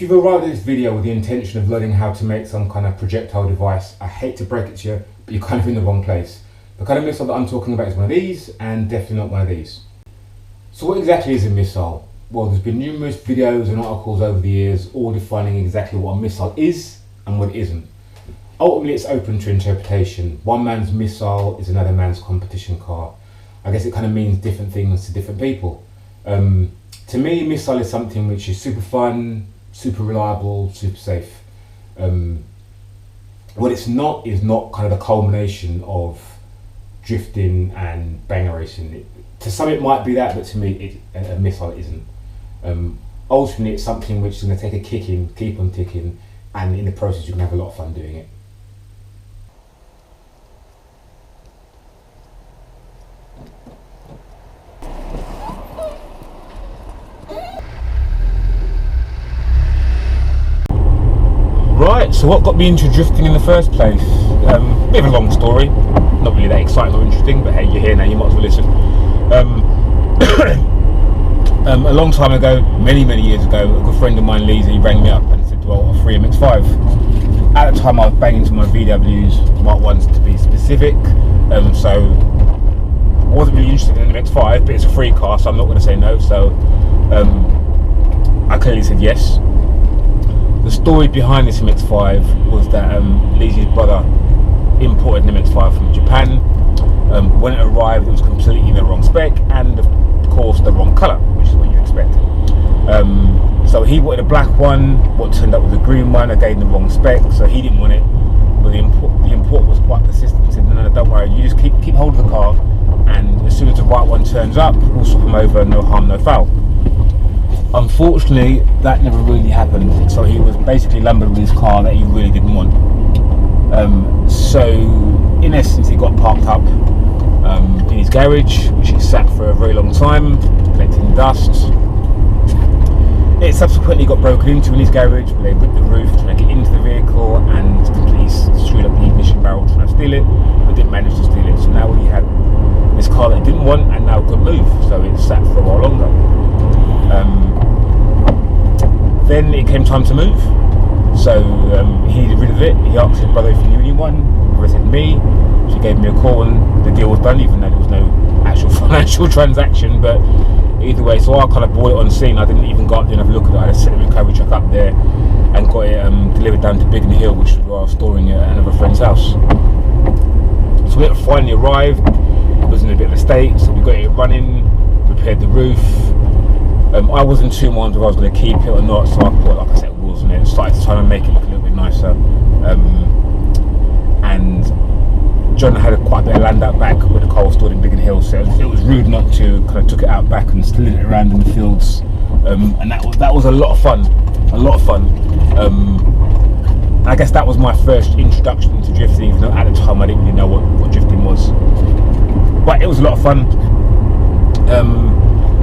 you've arrived at this video with the intention of learning how to make some kind of projectile device, I hate to break it to you, but you're kind of in the wrong place. The kind of missile that I'm talking about is one of these, and definitely not one of these. So what exactly is a missile? Well, there's been numerous videos and articles over the years all defining exactly what a missile is and what it isn't. Ultimately, it's open to interpretation. One man's missile is another man's competition car. I guess it kind of means different things to different people. To me, a missile is something which is super fun, super reliable, super safe. What it's not is not kind of the culmination of drifting and banger racing. To some it might be that, but to me a missile isn't. Ultimately it's something which is going to take a kick in, keep on ticking, and in the process you can have a lot of fun doing it. Right, so what got me into drifting in the first place? Bit of a long story, not really that exciting or interesting, but hey, you're here now, you might as well listen. A long time ago, many years ago, a good friend of mine, Leezy, rang me up and said, well, a free MX-5. At the time I was banging to my VWs, Mark 1s to be specific, so I wasn't really interested in the MX-5, but it's a free car, so I'm not going to say no, so I clearly said yes. The story behind this MX-5 was that Leezy's brother imported an MX-5 from Japan. When it arrived, it was completely the wrong spec and of course the wrong colour, which is what you expect. So he wanted a black one, what turned up was a green one. I gave him the wrong spec, so he didn't want it, but the import was quite persistent. He said, no, don't worry, you just keep hold of the car, and as soon as the right one turns up, we'll swap him over, no harm, no foul. Unfortunately, that never really happened, so he was basically lumbered with his car that he really didn't want. So in essence, he got parked up in his garage, which he sat for a very long time, collecting dust. It subsequently got broken into in his garage, where they ripped the roof trying to get into the vehicle and completely screwed up the ignition barrel trying to steal it, but didn't manage to steal it. So now he had this car that he didn't want and now could move, so it sat for a while longer. Then it came time to move, so he did rid of it. He asked his brother if he knew anyone. His brother said me. She gave me a call and the deal was done, even though there was no actual financial transaction, but either way, so I kind of bought it on scene. I didn't even go up there and have a look at it. I just set the recovery truck up there and got it delivered down to Biggin Hill, which is where I was storing it at another friend's house. So it finally arrived. It was in a bit of a state, so we got it running, repaired the roof. I wasn't too minded if I was going to keep it or not, so I put, like I said, wheels on it, started to try and make it look a little bit nicer. And John had quite a bit of land out back where the car was stored in Biggin Hill, so it was rude not to kind of took it out back and slid it around in the fields. And that was a lot of fun, I guess that was my first introduction into drifting, even though at the time I didn't really know what drifting was. But it was a lot of fun.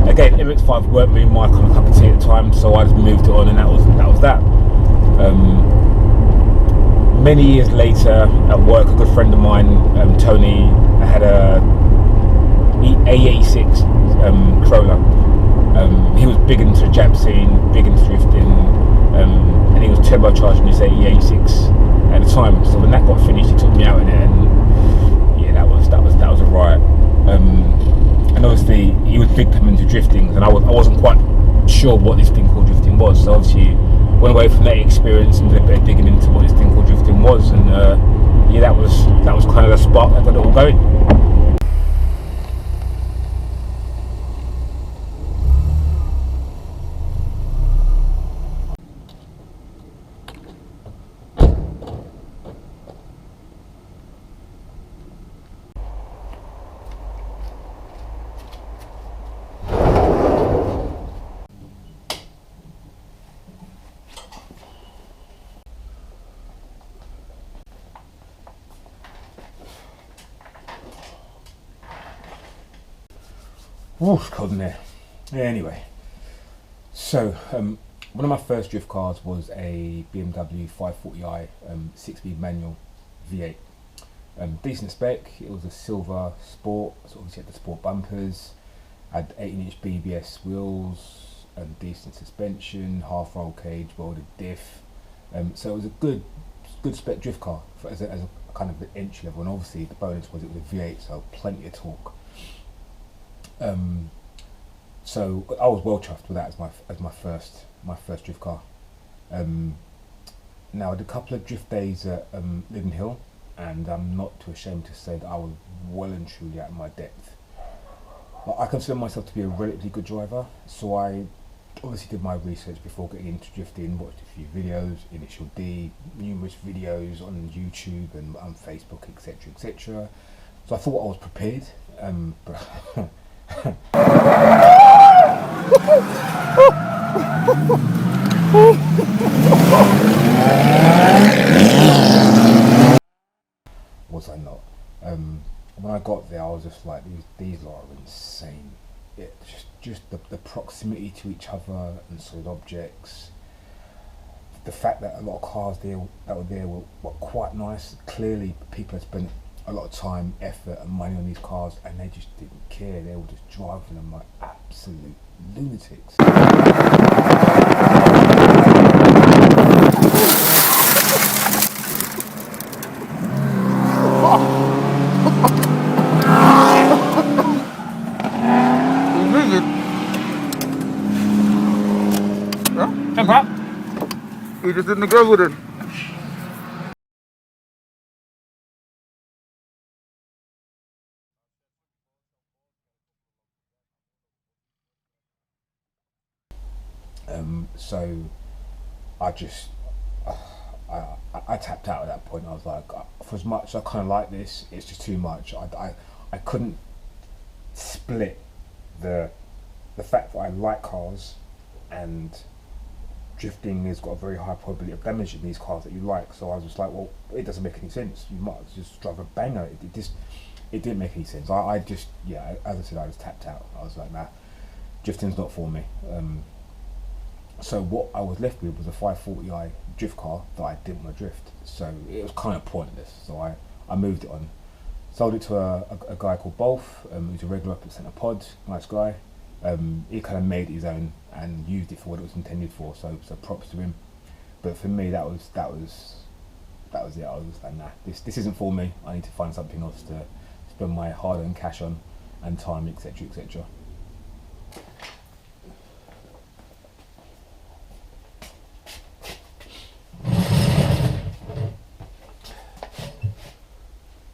Again, MX-5 weren't really my kind of cup of tea at the time, so I just moved it on, and that was that. Many years later, at work, a good friend of mine, Tony, had a A86 Corolla. He was big into the Jap scene, big into drifting, and he was turbocharging his A86 at the time. So when that got finished, he took me out in it, and yeah, that was a riot. And obviously he was big time into drifting, and I wasn't quite sure what this thing called drifting was, so obviously went away from that experience and did a bit of digging into what this thing called drifting was, and yeah, that was kind of the spark that got it all going. Ooh, it's cold in there. Anyway, so one of my first drift cars was a BMW 540i 6-speed manual V8. Decent spec. It was a silver sport, so obviously had the sport bumpers, had 18-inch BBS wheels, decent suspension, half roll cage, welded diff. So it was a good spec drift car as a kind of an entry level, and obviously the bonus was it was a V8, so plenty of torque. So I was well chuffed with that as my first drift car. Now I did a couple of drift days at Linden Hill, and I'm not too ashamed to say that I was well and truly out of my depth. But I consider myself to be a relatively good driver, so I obviously did my research before getting into drifting, watched a few videos, Initial D, numerous videos on YouTube and on Facebook, etc. So I thought I was prepared, but was I not? When I got there, I was just like, these lot are insane. Just the proximity to each other and solid objects. The fact that a lot of cars that were there were quite nice. Clearly, people had spent a lot of time, effort, and money on these cars, and they just didn't care. They were just driving them like absolute lunatics. He just didn't go with it. So I tapped out at that point. I was like, for as much as I kind of like this, it's just too much. I couldn't split the fact that I like cars and drifting has got a very high probability of damaging these cars that you like. So I was just like, well, it doesn't make any sense. You might just drive a banger. It didn't make any sense. I just, yeah, as I said, I was tapped out. I was like, nah, drifting's not for me. So what I was left with was a 540i drift car that I didn't want to drift. So it was kind of pointless. So I moved it on. Sold it to a guy called Bolf, who's a regular up at Santapod, nice guy. He kind of made it his own and used it for what it was intended for. So props to him. But for me, that was it. I was just like, nah, this isn't for me. I need to find something else to spend my hard-earned cash on and time, etc.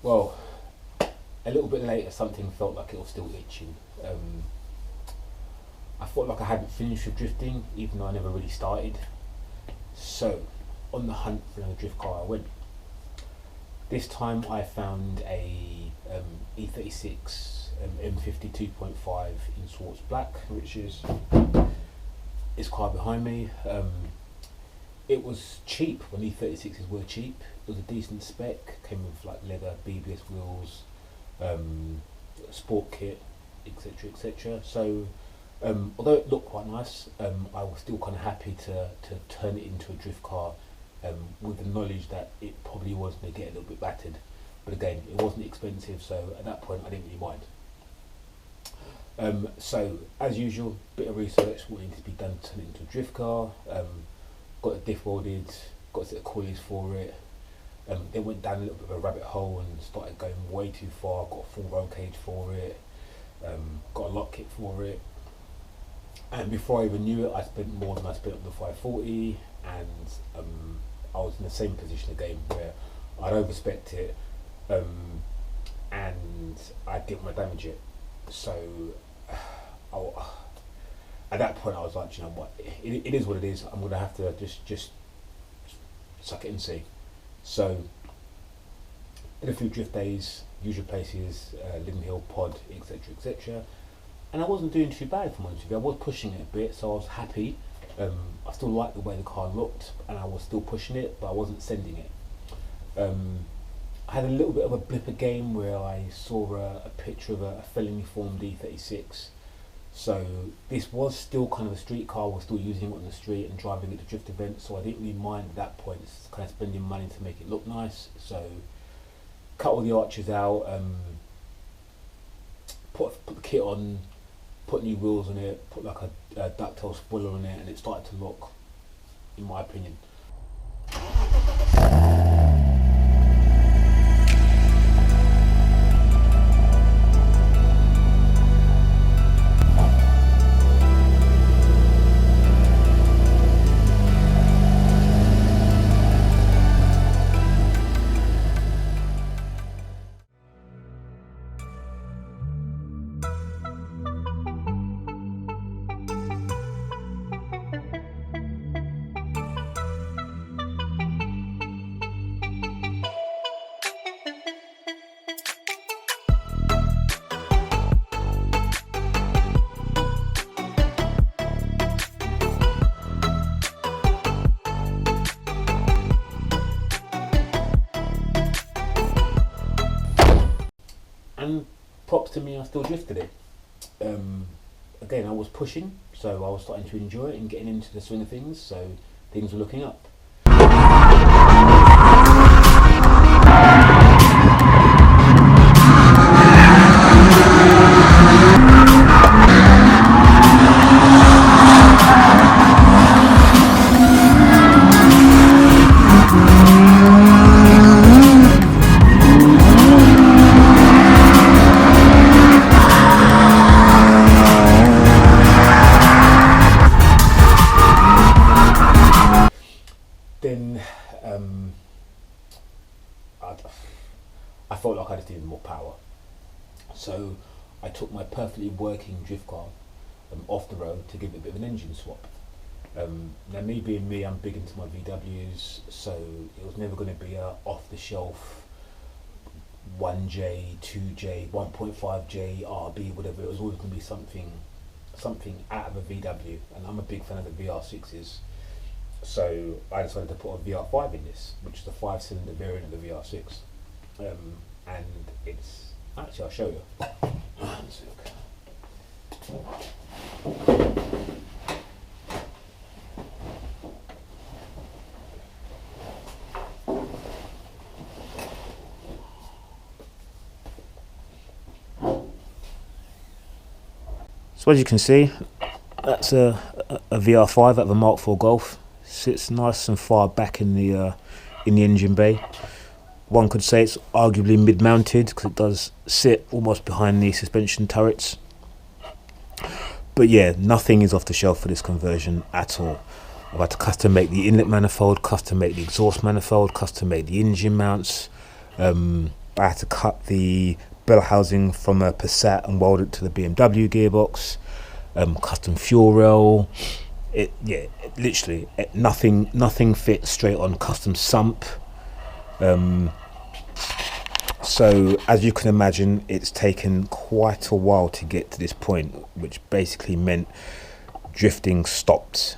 Well, a little bit later, something felt like it was still itching. I felt like I hadn't finished with drifting, even though I never really started. So, on the hunt for another drift car, I went. This time I found a E36 M50 2.5 in Swartz Black, which is this car behind me. It was cheap when E36s were cheap. It was a decent spec, came with like leather, BBS wheels, sport kit, etc. So although it looked quite nice, I was still kind of happy to turn it into a drift car, with the knowledge that it probably was going to get a little bit battered. But again, it wasn't expensive, so at that point I didn't really mind. So as usual, bit of research, what needed to be done to turn it into a drift car. Got a diff welded, got a set of coilies for it. Then went down a little bit of a rabbit hole and started going way too far. Got a full roll cage for it, got a lock kit for it, and before I even knew it, I spent more than I spent on the 540, and I was in the same position again where I'd overspec'd it, and I didn't want to damage it. So at that point I was like, you know what, it is what it is. I'm going to have to just suck it and see. So did a few drift days, usual places, Linden Hill, Pod, etc. And I wasn't doing too bad, for my honest with you. I was pushing it a bit, so I was happy. I still liked the way the car looked, and I was still pushing it, but I wasn't sending it. I had a little bit of a blip again where I saw a picture of a felony form D36. So this was still kind of a street car. I was still using it on the street and driving it to drift events, so I didn't really mind at that point. It's kind of spending money to make it look nice. So cut all the arches out, put the kit on, put new wheels on it, put like a ducktail spoiler on it, and it started to look, in my opinion. And props to me, I still drifted it. Again, I was pushing, so I was starting to enjoy it and getting into the swing of things, so things were looking up. Then I felt like I just needed more power, so I took my perfectly working drift car off the road to give it a bit of an engine swap. Now, me being me, I'm big into my VWs, so it was never going to be a off the shelf 1J, 2J, 1.5J, RB, whatever. It was always going to be something out of a VW, and I'm a big fan of the VR6s. So I decided to put a VR5 in this, which is the 5-cylinder variant of the VR6, and it's actually, I'll show you. So as you can see, that's a VR5 out of a Mark IV Golf. Sits nice and far back in the engine bay. One could say it's arguably mid-mounted because it does sit almost behind the suspension turrets. But yeah, nothing is off the shelf for this conversion at all. I've had to custom make the inlet manifold, custom make the exhaust manifold, custom make the engine mounts. I had to cut the bell housing from a Passat and weld it to the BMW gearbox. Custom fuel rail. Literally nothing fits straight on. Custom sump. So as you can imagine, it's taken quite a while to get to this point, which basically meant drifting stopped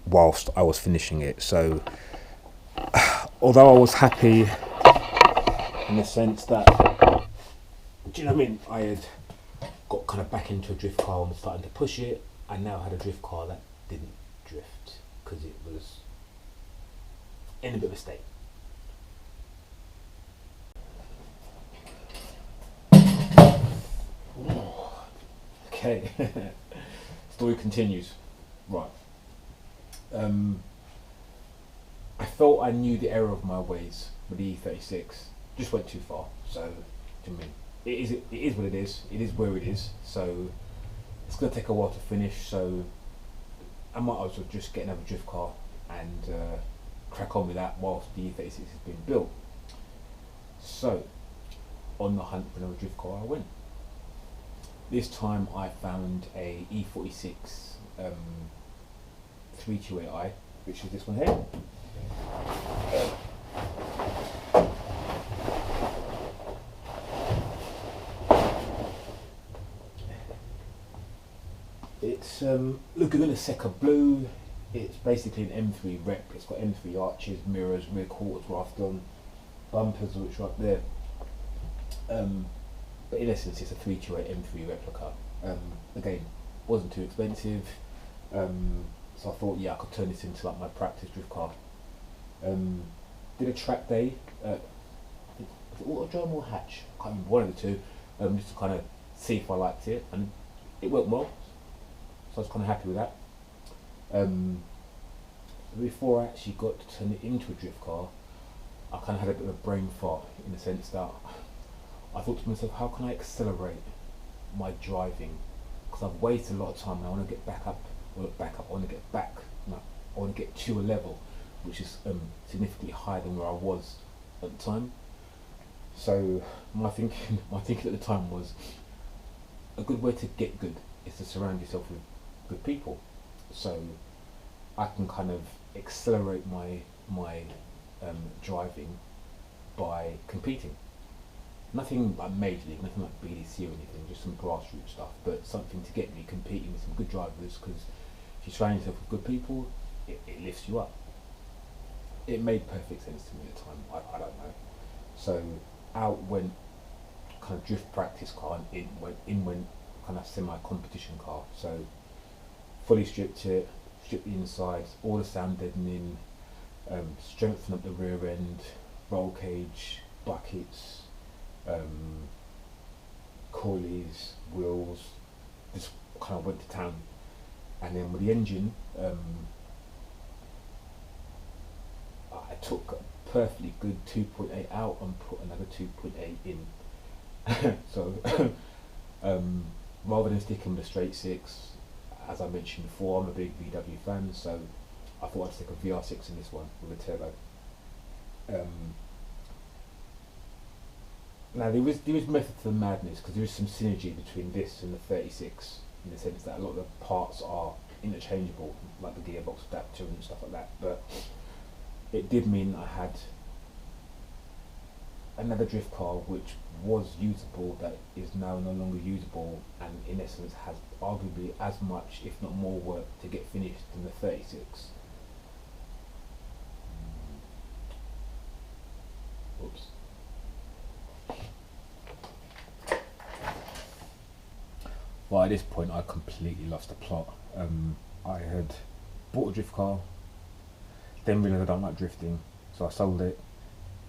whilst I was finishing it. So although I was happy in the sense that, do you know what I mean, I had got kind of back into a drift car and starting to push it, I now had a drift car that didn't drift because it was in a bit of a state. Okay, story continues. Right. I felt I knew the error of my ways with the E36. Just went too far. So, to me, it is what it is. It is where it is. So, it's going to take a while to finish. So, I might as well just get another drift car and crack on with that whilst the E36 is being built. So, on the hunt for another drift car, I went. This time I found a E46 328i, which is this one here. It's looking in a Seca blue. It's basically an M3 rep. It's got M3 arches, mirrors, rear quarters roughed on, bumpers which are up there. But in essence, it's a 328 M3 replica. Again, wasn't too expensive, so I thought, yeah, I could turn this into like my practice drift car. Did a track day. Was it auto Drome or hatch? I can't remember, one of the two. Just to kind of see if I liked it, and it went well. So I was kind of happy with that. Before I actually got to turn it into a drift car, I kind of had a bit of a brain fart in the sense that I thought to myself, how can I accelerate my driving? Because I've wasted a lot of time and I want to get back up, I want to get back, I want to get to a level which is significantly higher than where I was at the time. So my thinking at the time was, a good way to get good is to surround yourself with good people. So I can kind of accelerate my driving by competing. Nothing like major league, nothing like BDC or anything, just some grassroots stuff, but something to get me competing with some good drivers, because if you surround yourself with good people, it lifts you up. It made perfect sense to me at the time, I don't know. So out went kind of drift practice car, and in went kind of semi-competition car. So fully stripped it, stripped the insides, all the sound deadening, strengthened up the rear end, roll cage, buckets, coilies, wheels, just kind of went to town. And then with the engine, I took a perfectly good 2.8 out and put another 2.8 in. So rather than sticking with a straight 6, as I mentioned before, I'm a big VW fan, so I thought I'd stick a VR6 in this one with a turbo. Now there is method to the madness, because there is some synergy between this and the 36, in the sense that a lot of the parts are interchangeable, like the gearbox adapter and stuff like that, but it did mean I had another drift car which was usable that is now no longer usable, and in essence has arguably as much, if not more, work to get finished than the 36. Oops. Well, at this point I completely lost the plot. I had bought a drift car, then realised I don't like drifting, so I sold it.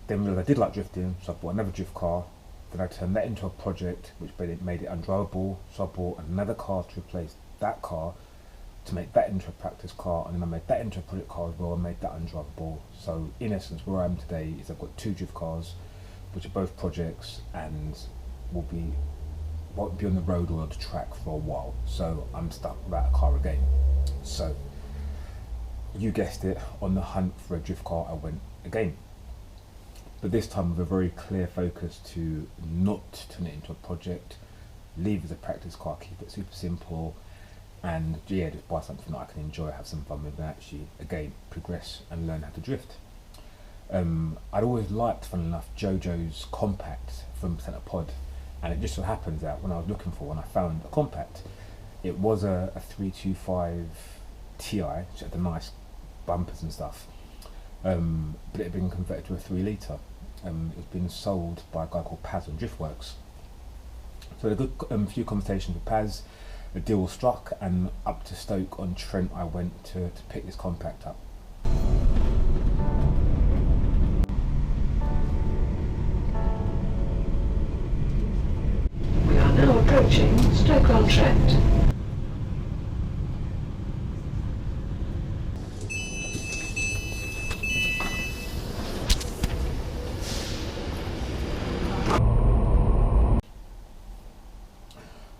Then realised I did like drifting, so I bought another drift car. Then I turned that into a project which made it undrivable, so I bought another car to replace that car to make that into a practice car, and then I made that into a project car as well and made that undrivable. So in essence where I am today is I've got 2 drift cars which are both projects and won't be on the road or on the track for a while, so I'm stuck without a car again. So you guessed it, on the hunt for a drift car I went again, but this time with a very clear focus to not turn it into a project, leave it as a practice car, keep it super simple, and yeah, just buy something that I can enjoy, have some fun with, and actually again progress and learn how to drift. I'd always liked, funnily enough, Jojo's compact from Santapod, and it just so happens that when I was looking for one, I found a compact. It was a 325 Ti, which had the nice bumpers and stuff, but it had been converted to a 3 litre. It was being sold by a guy called Paz on Driftworks. So I had a good few conversations with Paz, the deal was struck, and up to Stoke on Trent I went to pick this compact up. We are now approaching Stoke-on-Trent.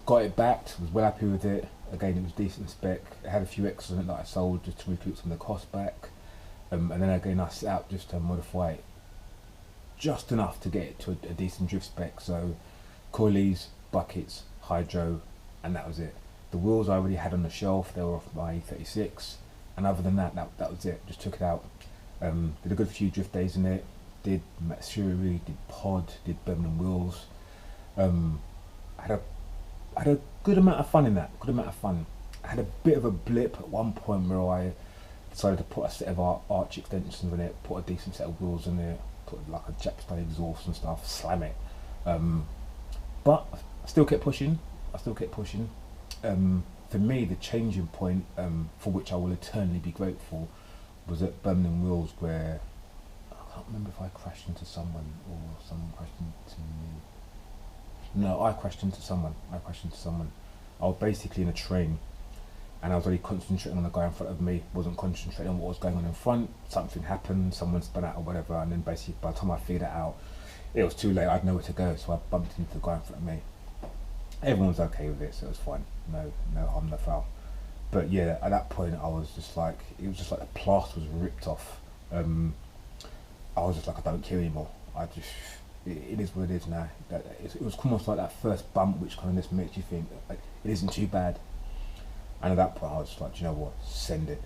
Got it backed, was well happy with it. Again, it was decent spec. It had a few extras on it that I sold just to recoup some of the cost back. And then again, I set out just to modify it just enough to get it to a decent drift spec. So coilies, buckets, hydro, and that was it. The wheels I already had on the shelf, they were off my 36. And other than that was it. Just took it out. Did a good few drift days in it. Did Matsuri, did Pod, did Birmingham wheels. I had a good amount of fun in that, I had a bit of a blip at one point where I decided to put a set of arch extensions in it, put a decent set of wheels in it, put like a Jackstone exhaust and stuff, slam it. But I still kept pushing. For me, the changing point, for which I will eternally be grateful, was at Birmingham wheels, where I can't remember if I crashed into someone or someone crashed into me. No, I crashed into someone. I was basically in a train, and I was really concentrating on the guy in front of me. Wasn't concentrating on what was going on in front. Something happened. Someone spun out or whatever, and then basically by the time I figured it out, it was too late. I had nowhere to go, so I bumped into the guy in front of me. Everyone's okay with it, so it was fine. No harm, no foul. But yeah, at that point, I was just like, it was just like the plaster was ripped off. I was just like, I don't care anymore. It is what it is now. It was almost like that first bump, which kind of just makes you think like it isn't too bad. And at that point, I was just like, do you know what? Send it.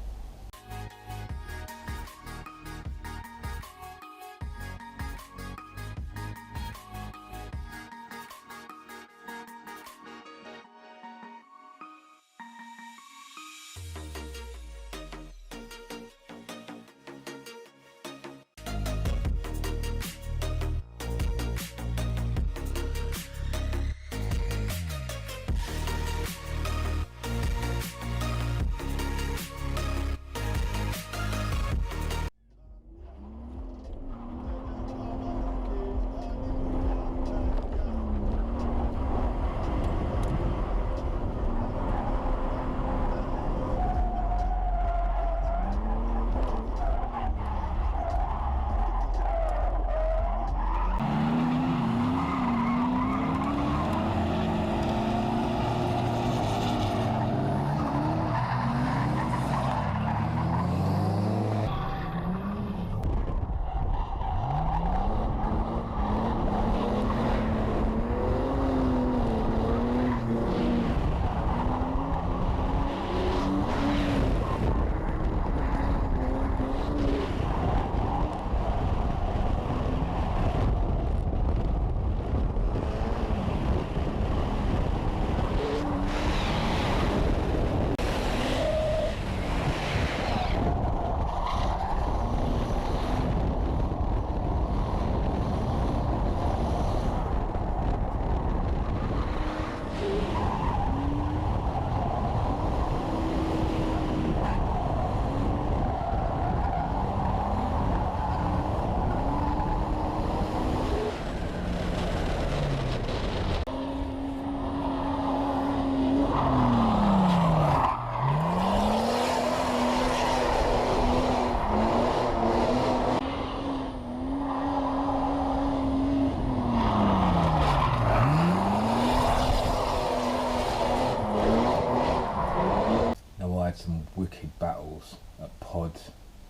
Some wicked battles at Pod,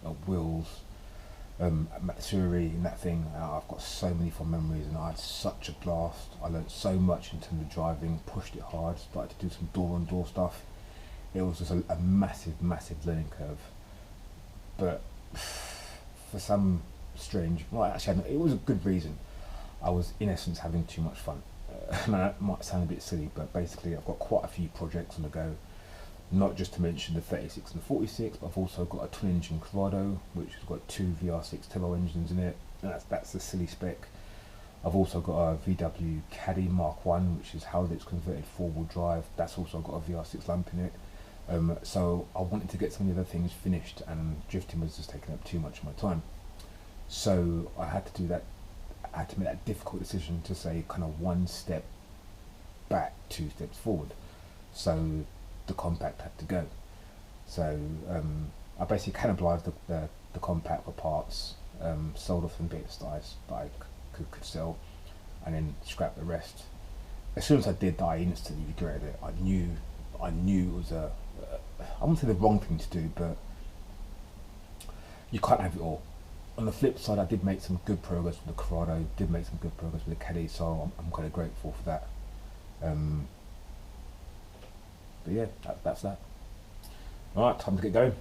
at Wills, at Matsuri and that thing. I've got so many fond memories, and I had such a blast. I learned so much in terms of driving, pushed it hard, started to do some door-on-door stuff. It was just a massive learning curve. But for some strange, well actually it was a good reason. I was in essence having too much fun. That might sound a bit silly, but basically I've got quite a few projects on the go. Not just to mention the 36 and the 46, but I've also got a twin engine Corrado, which has got two VR6 turbo engines in it. That's the silly spec. I've also got a VW Caddy Mark 1, which is how it's converted four-wheel drive. That's also got a VR6 lamp in it. So I wanted to get some of the other things finished, and drifting was just taking up too much of my time. So I had to do that. I had to make that difficult decision to say kind of one step back, two steps forward. So the compact had to go. So I basically cannibalised the compact for parts, sold off some bits that I could sell, and then scrapped the rest. As soon as I did that, I instantly regretted it. I knew it was I won't say the wrong thing to do, but you can't have it all. On the flip side, I did make some good progress with the Corrado, did make some good progress with the Caddy, so I'm kind of grateful for that. But yeah, that's that. Alright, time to get going.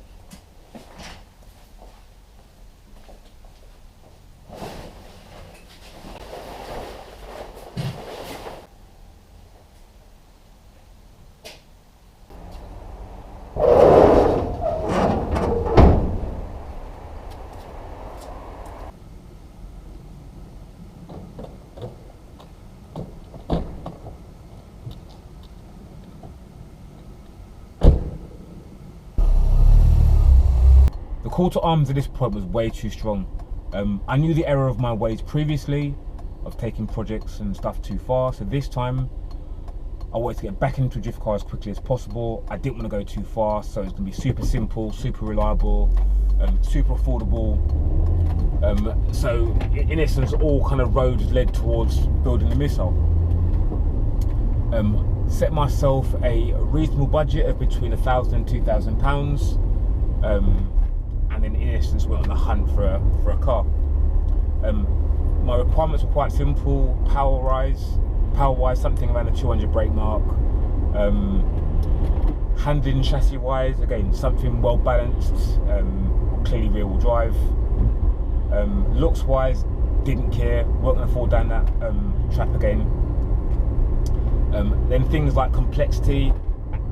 The call to arms at this point was way too strong. I knew the error of my ways previously, of taking projects and stuff too far. So this time I wanted to get back into drift car as quickly as possible. I didn't want to go too far, so it's going to be super simple, super reliable, super affordable. So in essence, all kind of roads led towards building the missile. Set myself a reasonable budget of between £1,000 and £2,000, and then in essence went on the hunt for a car. My requirements were quite simple: power-wise, something around the 200 brake mark. Handling chassis-wise, again, something well balanced, clearly rear-wheel drive. Looks-wise, didn't care, weren't going to fall down that trap again. Then things like complexity,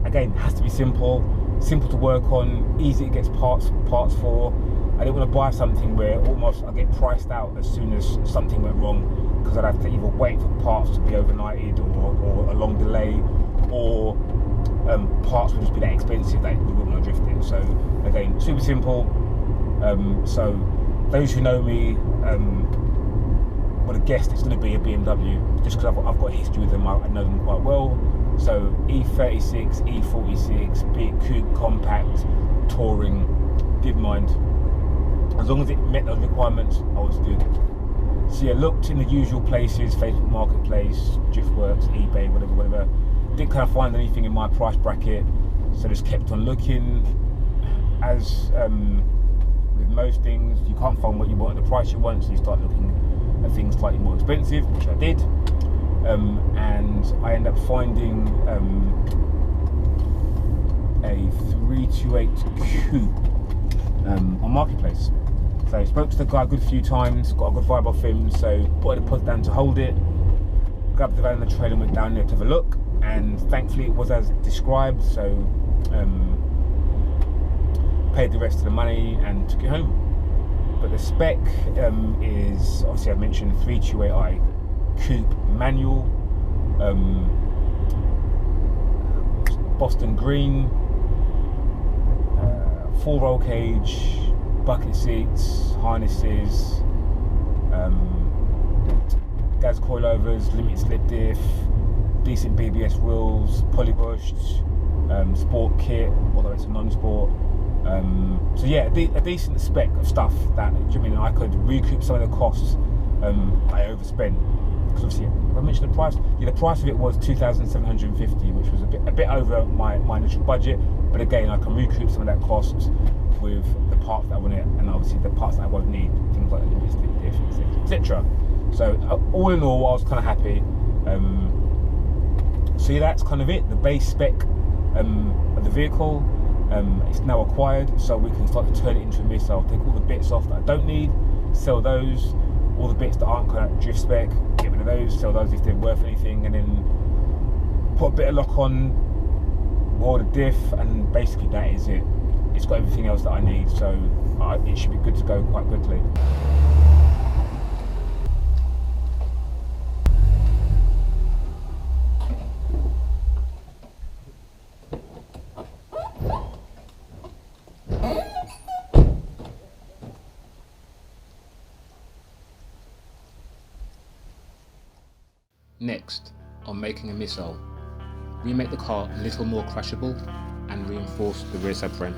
again, has to be simple to work on, easy to get parts for. I didn't want to buy something where almost I get priced out as soon as something went wrong, because I'd have to either wait for parts to be overnighted or a long delay, or parts would just be that expensive that we wouldn't want to drift in. So again, super simple. So those who know me would have guessed it's going to be a BMW, just because I've got a history with them. I know them quite well. So E36, E46, big coupe, compact, touring, didn't mind. As long as it met those requirements, I was good. So yeah, looked in the usual places: Facebook Marketplace, Driftworks, eBay, whatever. Didn't kind of find anything in my price bracket, so just kept on looking. As with most things, you can't find what you want at the price you want, so you start looking at things slightly more expensive, which I did. And I ended up finding a 328 coupe on Marketplace. So I spoke to the guy a good few times, got a good vibe off him, so put a deposit down to hold it, grabbed the van and the trailer and went down there to have a look, and thankfully it was as described, so paid the rest of the money and took it home. But the spec is, obviously I mentioned 328i coupe manual, Boston green, 4 roll cage, bucket seats, harnesses, gas coilovers, limited slip diff, decent BBS wheels, polybushed, sport kit, although it's a non-sport. So yeah, a decent spec of stuff that, I mean, I could recoup some of the costs I overspent. Because obviously, have I mentioned the price? Yeah, the price of it was $2,750, which was a bit over my initial budget. But again, I can recoup some of that cost with the parts that I want it, and obviously the parts that I won't need, things like the limited slip diff, etc. So all in all, I was kind of happy. So yeah, that's kind of it. The base spec of the vehicle. It's now acquired, so we can start to turn it into a missile. Take all the bits off that I don't need, sell those. All the bits that aren't kind of drift spec, get rid of those, sell those if they're worth anything, and then put a bit of lock on, wire the diff, and basically that is it. It's got everything else that I need, so it should be good to go quite quickly. Next, on making a missile, remake the car a little more crashable and reinforce the rear subframe.